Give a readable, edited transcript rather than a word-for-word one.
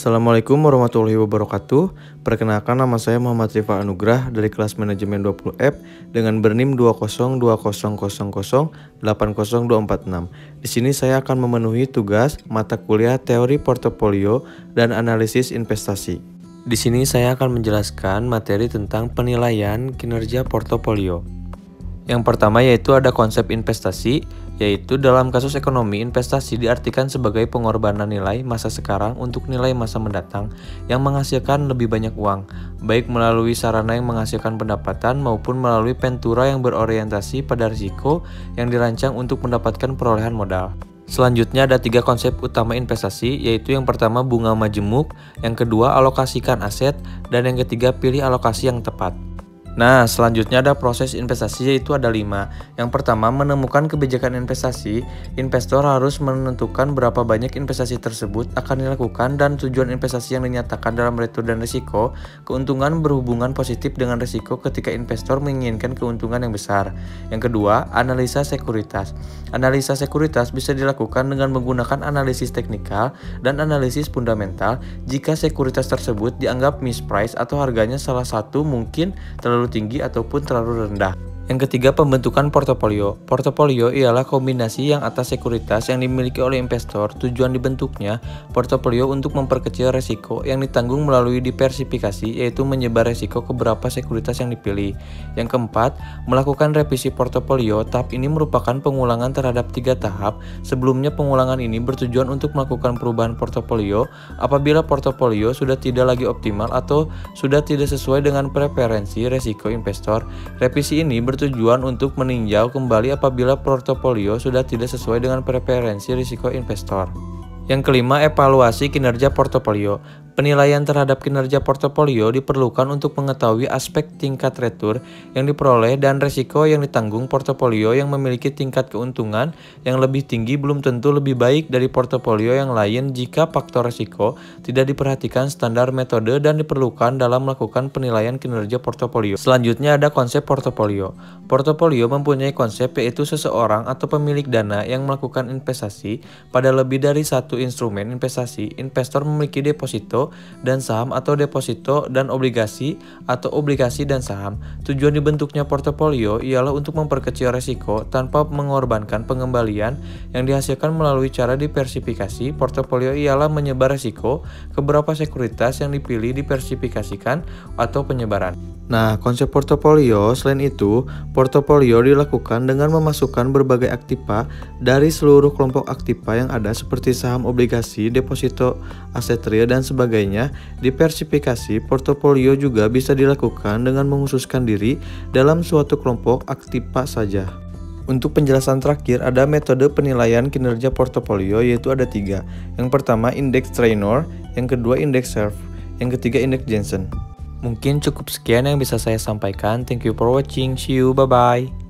Assalamualaikum warahmatullahi wabarakatuh. Perkenalkan, nama saya Muhammad Rifa Anugrah dari kelas manajemen 20F dengan bernim 2020000802446. Di sini saya akan memenuhi tugas mata kuliah teori portofolio dan analisis investasi. Di sini saya akan menjelaskan materi tentang penilaian kinerja portofolio. Yang pertama yaitu ada konsep investasi, yaitu dalam kasus ekonomi, investasi diartikan sebagai pengorbanan nilai masa sekarang untuk nilai masa mendatang yang menghasilkan lebih banyak uang, baik melalui sarana yang menghasilkan pendapatan maupun melalui ventura yang berorientasi pada risiko yang dirancang untuk mendapatkan perolehan modal. Selanjutnya ada 3 konsep utama investasi, yaitu yang pertama bunga majemuk, yang kedua alokasikan aset, dan yang ketiga pilih alokasi yang tepat. Nah, selanjutnya ada proses investasi, yaitu ada 5. Yang pertama, menemukan kebijakan investasi. Investor harus menentukan berapa banyak investasi tersebut akan dilakukan dan tujuan investasi yang dinyatakan dalam return dan risiko. Keuntungan berhubungan positif dengan risiko ketika investor menginginkan keuntungan yang besar. Yang kedua, analisa sekuritas. Analisa sekuritas bisa dilakukan dengan menggunakan analisis teknikal dan analisis fundamental jika sekuritas tersebut dianggap mispriced atau harganya salah satu mungkin terlalu tinggi ataupun terlalu rendah. Yang ketiga, pembentukan portofolio. Portofolio ialah kombinasi yang atas sekuritas yang dimiliki oleh investor. Tujuan dibentuknya portofolio untuk memperkecil resiko yang ditanggung melalui diversifikasi, yaitu menyebar resiko ke beberapa sekuritas yang dipilih. Yang keempat, melakukan revisi portofolio. Tahap ini merupakan pengulangan terhadap 3 tahap. Sebelumnya, pengulangan ini bertujuan untuk melakukan perubahan portofolio apabila portofolio sudah tidak lagi optimal atau sudah tidak sesuai dengan preferensi resiko investor. Revisi ini bertujuan untuk meninjau kembali apabila portofolio sudah tidak sesuai dengan preferensi risiko investor. Yang kelima, evaluasi kinerja portofolio. Penilaian terhadap kinerja portofolio diperlukan untuk mengetahui aspek tingkat return yang diperoleh dan risiko yang ditanggung. Portofolio yang memiliki tingkat keuntungan yang lebih tinggi belum tentu lebih baik dari portofolio yang lain jika faktor risiko tidak diperhatikan. Standar metode dan diperlukan dalam melakukan penilaian kinerja portofolio. Selanjutnya ada konsep portofolio. Portofolio mempunyai konsep, yaitu seseorang atau pemilik dana yang melakukan investasi pada lebih dari satu instrumen investasi. Investor memiliki deposito dan saham atau deposito dan obligasi atau obligasi dan saham. Tujuan dibentuknya portofolio ialah untuk memperkecil resiko tanpa mengorbankan pengembalian yang dihasilkan melalui cara diversifikasi. Portofolio ialah menyebar resiko ke beberapa sekuritas yang dipilih, diversifikasikan atau penyebaran. Nah, konsep portofolio selain itu, portofolio dilakukan dengan memasukkan berbagai aktiva dari seluruh kelompok aktiva yang ada seperti saham, obligasi, deposito, aset real, dan sebagainya. Diversifikasi portofolio juga bisa dilakukan dengan menghususkan diri dalam suatu kelompok aktiva saja. Untuk penjelasan terakhir, ada metode penilaian kinerja portofolio, yaitu ada 3. Yang pertama, indeks Treynor, yang kedua indeks Sharpe, yang ketiga indeks Jensen. Mungkin cukup sekian yang bisa saya sampaikan. Thank you for watching. See you. Bye-bye.